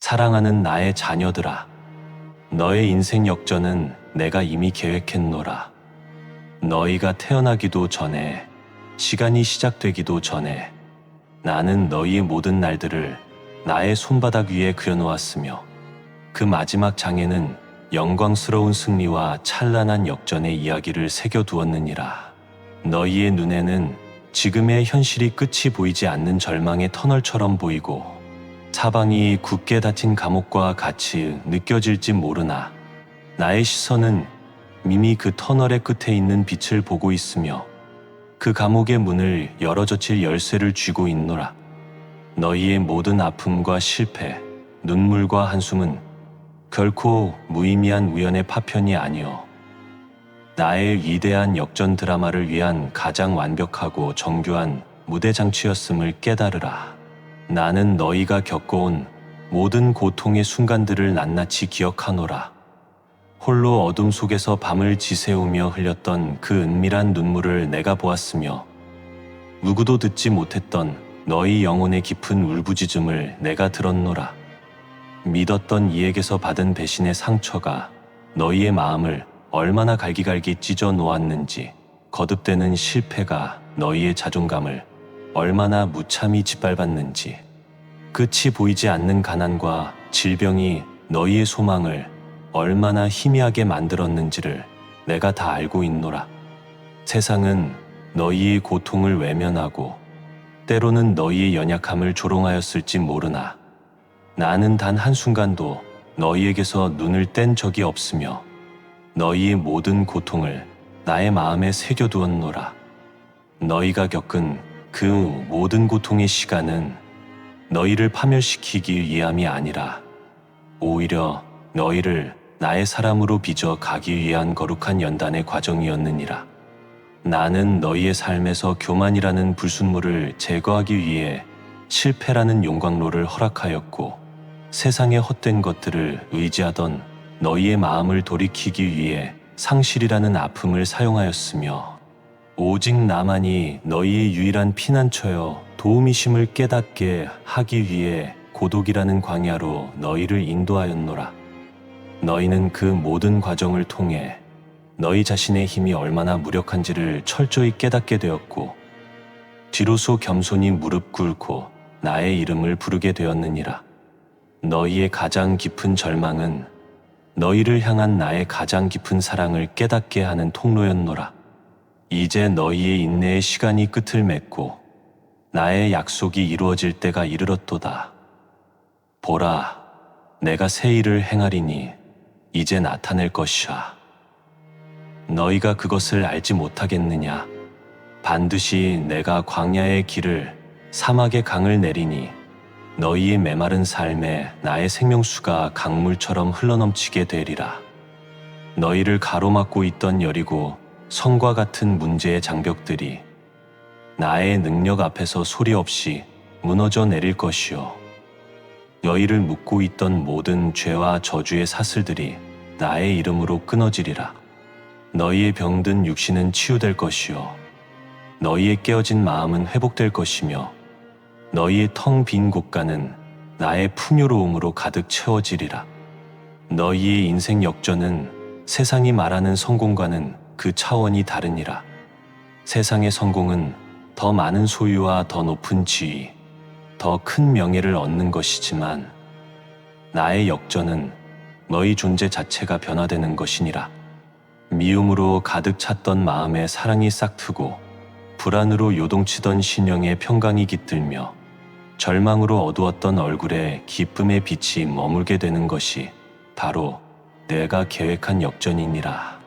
사랑하는 나의 자녀들아, 너의 인생 역전은 내가 이미 계획했노라. 너희가 태어나기도 전에, 시간이 시작되기도 전에 나는 너희의 모든 날들을 나의 손바닥 위에 그려놓았으며 그 마지막 장에는 영광스러운 승리와 찬란한 역전의 이야기를 새겨두었느니라. 너희의 눈에는 지금의 현실이 끝이 보이지 않는 절망의 터널처럼 보이고 사방이 굳게 닫힌 감옥과 같이 느껴질지 모르나 나의 시선은 이미 그 터널의 끝에 있는 빛을 보고 있으며 그 감옥의 문을 열어젖힐 열쇠를 쥐고 있노라. 너희의 모든 아픔과 실패, 눈물과 한숨은 결코 무의미한 우연의 파편이 아니오. 나의 위대한 역전 드라마를 위한 가장 완벽하고 정교한 무대 장치였음을 깨달으라. 나는 너희가 겪어온 모든 고통의 순간들을 낱낱이 기억하노라. 홀로 어둠 속에서 밤을 지새우며 흘렸던 그 은밀한 눈물을 내가 보았으며 누구도 듣지 못했던 너희 영혼의 깊은 울부짖음을 내가 들었노라. 믿었던 이에게서 받은 배신의 상처가 너희의 마음을 얼마나 갈기갈기 찢어 놓았는지, 거듭되는 실패가 너희의 자존감을 얼마나 무참히 짓밟았는지, 끝이 보이지 않는 가난과 질병이 너희의 소망을 얼마나 희미하게 만들었는지를 내가 다 알고 있노라. 세상은 너희의 고통을 외면하고 때로는 너희의 연약함을 조롱하였을지 모르나 나는 단 한순간도 너희에게서 눈을 뗀 적이 없으며 너희의 모든 고통을 나의 마음에 새겨두었노라. 너희가 겪은 그 모든 고통의 시간은 너희를 파멸시키기 위함이 아니라 오히려 너희를 나의 사람으로 빚어 가기 위한 거룩한 연단의 과정이었느니라. 나는 너희의 삶에서 교만이라는 불순물을 제거하기 위해 실패라는 용광로를 허락하였고 세상의 헛된 것들을 의지하던 너희의 마음을 돌이키기 위해 상실이라는 아픔을 사용하였으며 오직 나만이 너희의 유일한 피난처여 도움이심을 깨닫게 하기 위해 고독이라는 광야로 너희를 인도하였노라. 너희는 그 모든 과정을 통해 너희 자신의 힘이 얼마나 무력한지를 철저히 깨닫게 되었고 뒤로서 겸손히 무릎 꿇고 나의 이름을 부르게 되었느니라. 너희의 가장 깊은 절망은 너희를 향한 나의 가장 깊은 사랑을 깨닫게 하는 통로였노라. 이제 너희의 인내의 시간이 끝을 맺고 나의 약속이 이루어질 때가 이르렀도다. 보라, 내가 새 일을 행하리니 이제 나타낼 것이야. 너희가 그것을 알지 못하겠느냐? 반드시 내가 광야의 길을 사막의 강을 내리니 너희의 메마른 삶에 나의 생명수가 강물처럼 흘러넘치게 되리라. 너희를 가로막고 있던 여리고 성과 같은 문제의 장벽들이 나의 능력 앞에서 소리 없이 무너져 내릴 것이요. 너희를 묶고 있던 모든 죄와 저주의 사슬들이 나의 이름으로 끊어지리라. 너희의 병든 육신은 치유될 것이요. 너희의 깨어진 마음은 회복될 것이며 너희의 텅 빈 곳간은 나의 풍요로움으로 가득 채워지리라. 너희의 인생 역전은 세상이 말하는 성공과는 그 차원이 다르니라. 세상의 성공은 더 많은 소유와 더 높은 지위, 더 큰 명예를 얻는 것이지만 나의 역전은 너희 존재 자체가 변화되는 것이니라. 미움으로 가득 찼던 마음에 사랑이 싹트고 불안으로 요동치던 신령의 평강이 깃들며 절망으로 어두웠던 얼굴에 기쁨의 빛이 머물게 되는 것이 바로 내가 계획한 역전이니라.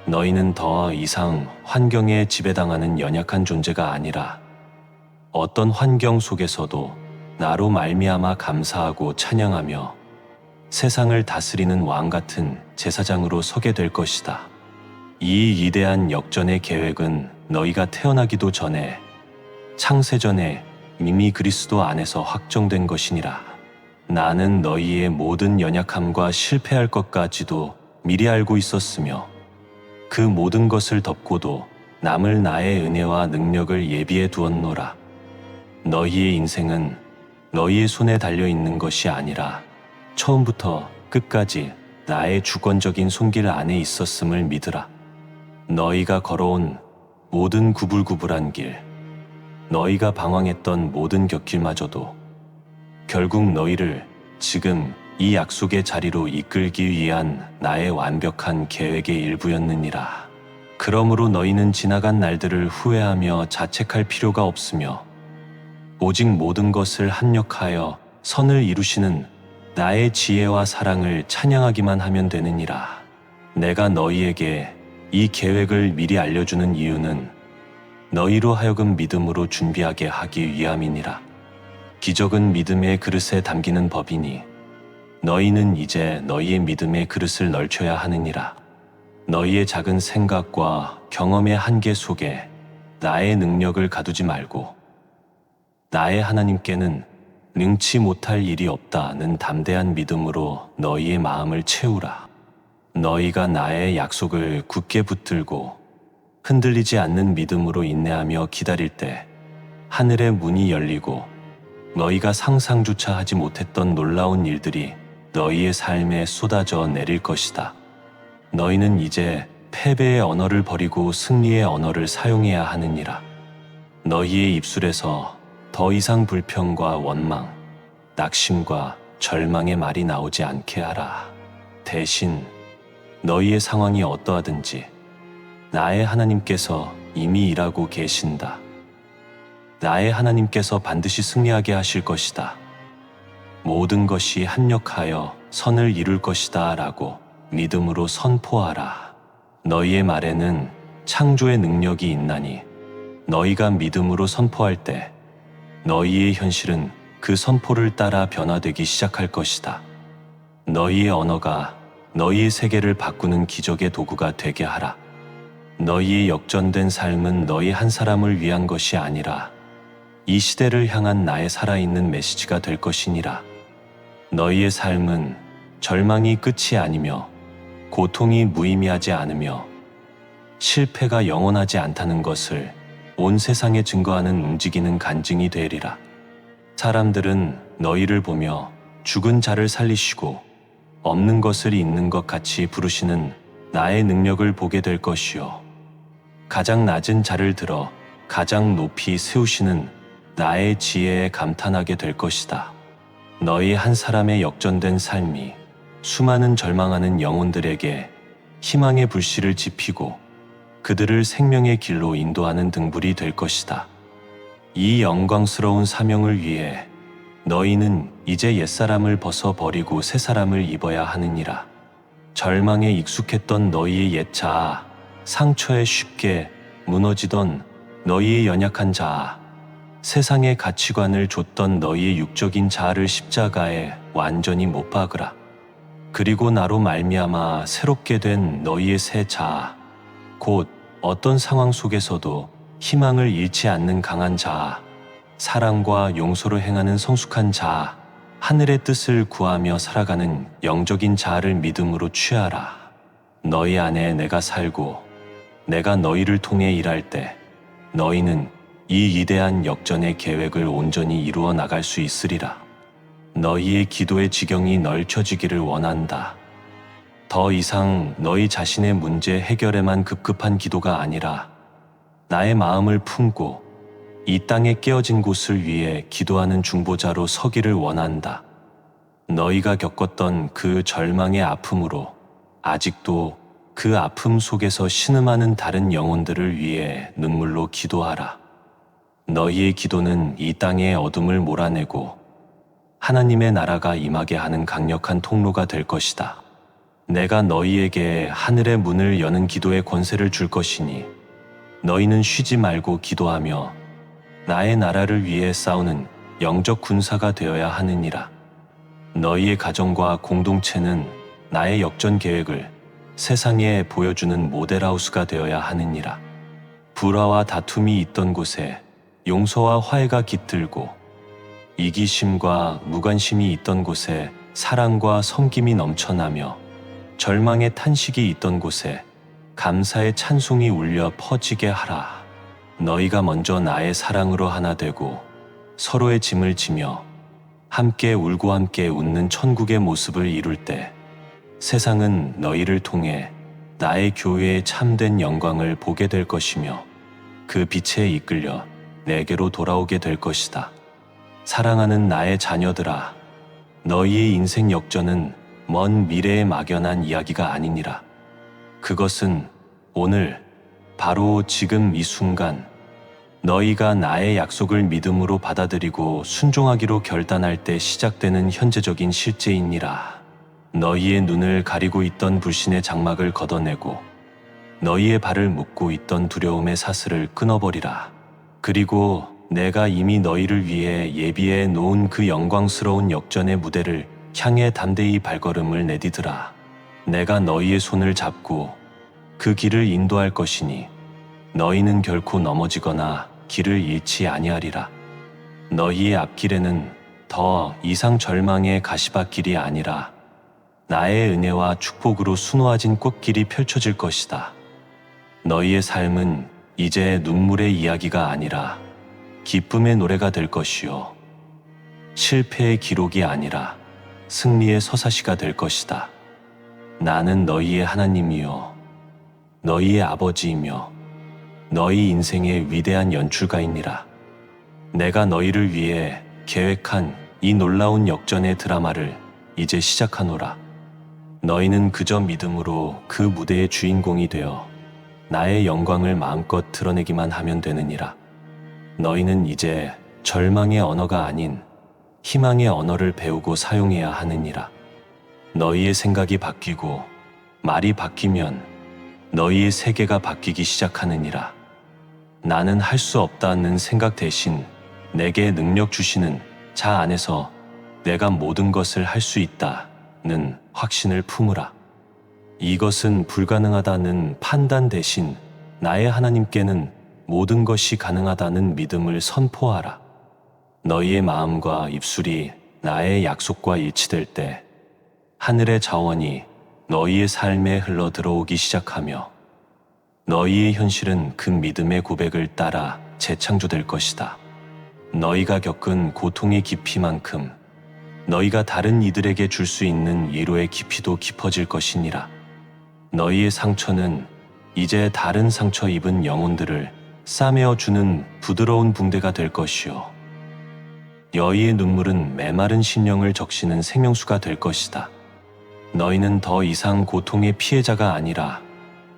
너희는 더 이상 환경에 지배당하는 연약한 존재가 아니라 어떤 환경 속에서도 나로 말미암아 감사하고 찬양하며 세상을 다스리는 왕 같은 제사장으로 서게 될 것이다. 이 위대한 역전의 계획은 너희가 태어나기도 전에 창세전에 이미 그리스도 안에서 확정된 것이니라. 나는 너희의 모든 연약함과 실패할 것까지도 미리 알고 있었으며 그 모든 것을 덮고도 남을 나의 은혜와 능력을 예비해 두었노라. 너희의 인생은 너희의 손에 달려 있는 것이 아니라 처음부터 끝까지 나의 주권적인 손길 안에 있었음을 믿으라. 너희가 걸어온 모든 구불구불한 길, 너희가 방황했던 모든 곁길마저도 결국 너희를 지금 이 약속의 자리로 이끌기 위한 나의 완벽한 계획의 일부였느니라. 그러므로 너희는 지나간 날들을 후회하며 자책할 필요가 없으며 오직 모든 것을 합력하여 선을 이루시는 나의 지혜와 사랑을 찬양하기만 하면 되느니라. 내가 너희에게 이 계획을 미리 알려주는 이유는 너희로 하여금 믿음으로 준비하게 하기 위함이니라. 기적은 믿음의 그릇에 담기는 법이니 너희는 이제 너희의 믿음의 그릇을 넓혀야 하느니라. 너희의 작은 생각과 경험의 한계 속에 나의 능력을 가두지 말고 나의 하나님께는 능치 못할 일이 없다는 담대한 믿음으로 너희의 마음을 채우라. 너희가 나의 약속을 굳게 붙들고 흔들리지 않는 믿음으로 인내하며 기다릴 때 하늘의 문이 열리고 너희가 상상조차 하지 못했던 놀라운 일들이 너희의 삶에 쏟아져 내릴 것이다. 너희는 이제 패배의 언어를 버리고 승리의 언어를 사용해야 하느니라. 너희의 입술에서 더 이상 불평과 원망, 낙심과 절망의 말이 나오지 않게 하라. 대신 너희의 상황이 어떠하든지 나의 하나님께서 이미 일하고 계신다. 나의 하나님께서 반드시 승리하게 하실 것이다. 모든 것이 합력하여 선을 이룰 것이다 라고 믿음으로 선포하라. 너희의 말에는 창조의 능력이 있나니 너희가 믿음으로 선포할 때 너희의 현실은 그 선포를 따라 변화되기 시작할 것이다. 너희의 언어가 너희의 세계를 바꾸는 기적의 도구가 되게 하라. 너희의 역전된 삶은 너희 한 사람을 위한 것이 아니라 이 시대를 향한 나의 살아있는 메시지가 될 것이니라. 너희의 삶은 절망이 끝이 아니며 고통이 무의미하지 않으며 실패가 영원하지 않다는 것을 온 세상에 증거하는 움직이는 간증이 되리라. 사람들은 너희를 보며 죽은 자를 살리시고 없는 것을 있는 것 같이 부르시는 나의 능력을 보게 될 것이요. 가장 낮은 자를 들어 가장 높이 세우시는 나의 지혜에 감탄하게 될 것이다. 너희 한 사람의 역전된 삶이 수많은 절망하는 영혼들에게 희망의 불씨를 지피고 그들을 생명의 길로 인도하는 등불이 될 것이다. 이 영광스러운 사명을 위해 너희는 이제 옛사람을 벗어버리고 새사람을 입어야 하느니라. 절망에 익숙했던 너희의 옛 자아, 상처에 쉽게 무너지던 너희의 연약한 자아, 세상의 가치관을 줬던 너희의 육적인 자아를 십자가에 완전히 못 박으라. 그리고 나로 말미암아 새롭게 된 너희의 새 자아, 곧 어떤 상황 속에서도 희망을 잃지 않는 강한 자아, 사랑과 용서로 행하는 성숙한 자아, 하늘의 뜻을 구하며 살아가는 영적인 자아를 믿음으로 취하라. 너희 안에 내가 살고 내가 너희를 통해 일할 때 너희는 이 위대한 역전의 계획을 온전히 이루어 나갈 수 있으리라. 너희의 기도의 지경이 넓혀지기를 원한다. 더 이상 너희 자신의 문제 해결에만 급급한 기도가 아니라 나의 마음을 품고 이 땅에 깨어진 곳을 위해 기도하는 중보자로 서기를 원한다. 너희가 겪었던 그 절망의 아픔으로 아직도 그 아픔 속에서 신음하는 다른 영혼들을 위해 눈물로 기도하라. 너희의 기도는 이 땅의 어둠을 몰아내고 하나님의 나라가 임하게 하는 강력한 통로가 될 것이다. 내가 너희에게 하늘의 문을 여는 기도의 권세를 줄 것이니 너희는 쉬지 말고 기도하며 나의 나라를 위해 싸우는 영적 군사가 되어야 하느니라. 너희의 가정과 공동체는 나의 역전 계획을 세상에 보여주는 모델하우스가 되어야 하느니라. 불화와 다툼이 있던 곳에 용서와 화해가 깃들고 이기심과 무관심이 있던 곳에 사랑과 섬김이 넘쳐나며 절망의 탄식이 있던 곳에 감사의 찬송이 울려 퍼지게 하라. 너희가 먼저 나의 사랑으로 하나 되고 서로의 짐을 지며 함께 울고 함께 웃는 천국의 모습을 이룰 때 세상은 너희를 통해 나의 교회의 참된 영광을 보게 될 것이며 그 빛에 이끌려 내게로 돌아오게 될 것이다. 사랑하는 나의 자녀들아, 너희의 인생 역전은 먼 미래에 막연한 이야기가 아니니라. 그것은 오늘 바로 지금 이 순간 너희가 나의 약속을 믿음으로 받아들이고 순종하기로 결단할 때 시작되는 현재적인 실제이니라. 너희의 눈을 가리고 있던 불신의 장막을 걷어내고 너희의 발을 묶고 있던 두려움의 사슬을 끊어버리라. 그리고 내가 이미 너희를 위해 예비해 놓은 그 영광스러운 역전의 무대를 향해 담대히 발걸음을 내디드라. 내가 너희의 손을 잡고 그 길을 인도할 것이니 너희는 결코 넘어지거나 길을 잃지 아니하리라. 너희의 앞길에는 더 이상 절망의 가시밭길이 아니라 나의 은혜와 축복으로 수놓아진 꽃길이 펼쳐질 것이다. 너희의 삶은 이제 눈물의 이야기가 아니라 기쁨의 노래가 될 것이요, 실패의 기록이 아니라 승리의 서사시가 될 것이다. 나는 너희의 하나님이요, 너희의 아버지이며 너희 인생의 위대한 연출가이니라. 내가 너희를 위해 계획한 이 놀라운 역전의 드라마를 이제 시작하노라. 너희는 그저 믿음으로 그 무대의 주인공이 되어 나의 영광을 마음껏 드러내기만 하면 되느니라. 너희는 이제 절망의 언어가 아닌 희망의 언어를 배우고 사용해야 하느니라. 너희의 생각이 바뀌고 말이 바뀌면 너희의 세계가 바뀌기 시작하느니라. 나는 할 수 없다는 생각 대신 내게 능력 주시는 자 안에서 내가 모든 것을 할 수 있다는 확신을 품으라. 이것은 불가능하다는 판단 대신 나의 하나님께는 모든 것이 가능하다는 믿음을 선포하라. 너희의 마음과 입술이 나의 약속과 일치될 때 하늘의 자원이 너희의 삶에 흘러 들어오기 시작하며 너희의 현실은 그 믿음의 고백을 따라 재창조될 것이다. 너희가 겪은 고통의 깊이만큼 너희가 다른 이들에게 줄 수 있는 위로의 깊이도 깊어질 것이니라. 너희의 상처는 이제 다른 상처 입은 영혼들을 싸매어 주는 부드러운 붕대가 될 것이요, 너희의 눈물은 메마른 심령을 적시는 생명수가 될 것이다. 너희는 더 이상 고통의 피해자가 아니라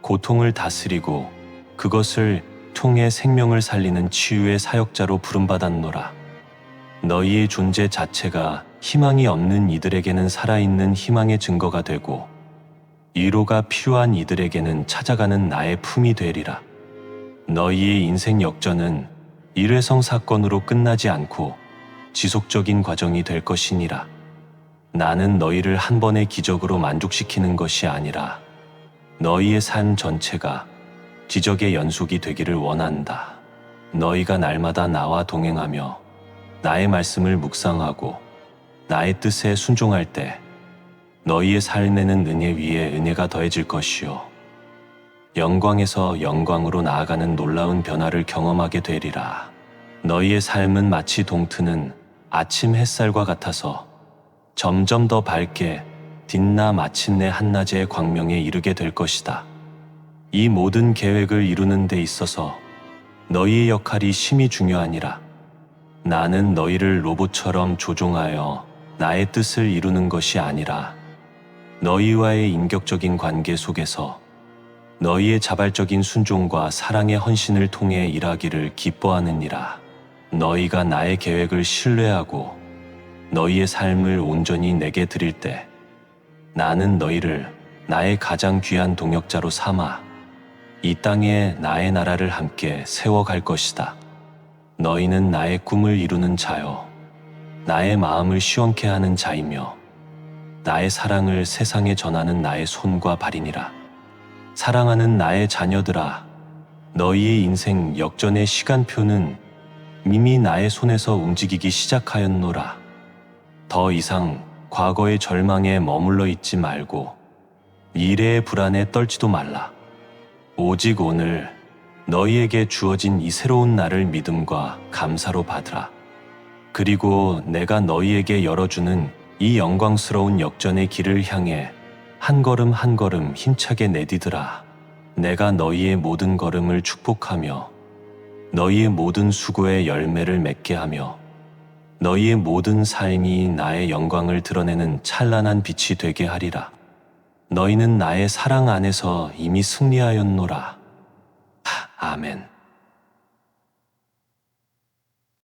고통을 다스리고 그것을 통해 생명을 살리는 치유의 사역자로 부름받았노라. 너희의 존재 자체가 희망이 없는 이들에게는 살아있는 희망의 증거가 되고 위로가 필요한 이들에게는 찾아가는 나의 품이 되리라. 너희의 인생 역전은 일회성 사건으로 끝나지 않고 지속적인 과정이 될 것이니라. 나는 너희를 한 번의 기적으로 만족시키는 것이 아니라 너희의 삶 전체가 기적의 연속이 되기를 원한다. 너희가 날마다 나와 동행하며 나의 말씀을 묵상하고 나의 뜻에 순종할 때 너희의 삶에는 은혜 위에 은혜가 더해질 것이요, 영광에서 영광으로 나아가는 놀라운 변화를 경험하게 되리라. 너희의 삶은 마치 동트는 아침 햇살과 같아서 점점 더 밝게 빛나 마침내 한낮의 광명에 이르게 될 것이다. 이 모든 계획을 이루는 데 있어서 너희의 역할이 심히 중요하니라. 나는 너희를 로봇처럼 조종하여 나의 뜻을 이루는 것이 아니라 너희와의 인격적인 관계 속에서 너희의 자발적인 순종과 사랑의 헌신을 통해 일하기를 기뻐하느니라. 너희가 나의 계획을 신뢰하고 너희의 삶을 온전히 내게 드릴 때 나는 너희를 나의 가장 귀한 동역자로 삼아 이 땅에 나의 나라를 함께 세워갈 것이다. 너희는 나의 꿈을 이루는 자요, 나의 마음을 시원케 하는 자이며 나의 사랑을 세상에 전하는 나의 손과 발이니라. 사랑하는 나의 자녀들아, 너희의 인생 역전의 시간표는 이미 나의 손에서 움직이기 시작하였노라. 더 이상 과거의 절망에 머물러 있지 말고 미래의 불안에 떨지도 말라. 오직 오늘 너희에게 주어진 이 새로운 날을 믿음과 감사로 받으라. 그리고 내가 너희에게 열어주는 이 영광스러운 역전의 길을 향해 한 걸음 한 걸음 힘차게 내디드라. 내가 너희의 모든 걸음을 축복하며 너희의 모든 수고의 열매를 맺게 하며 너희의 모든 삶이 나의 영광을 드러내는 찬란한 빛이 되게 하리라. 너희는 나의 사랑 안에서 이미 승리하였노라. 아멘.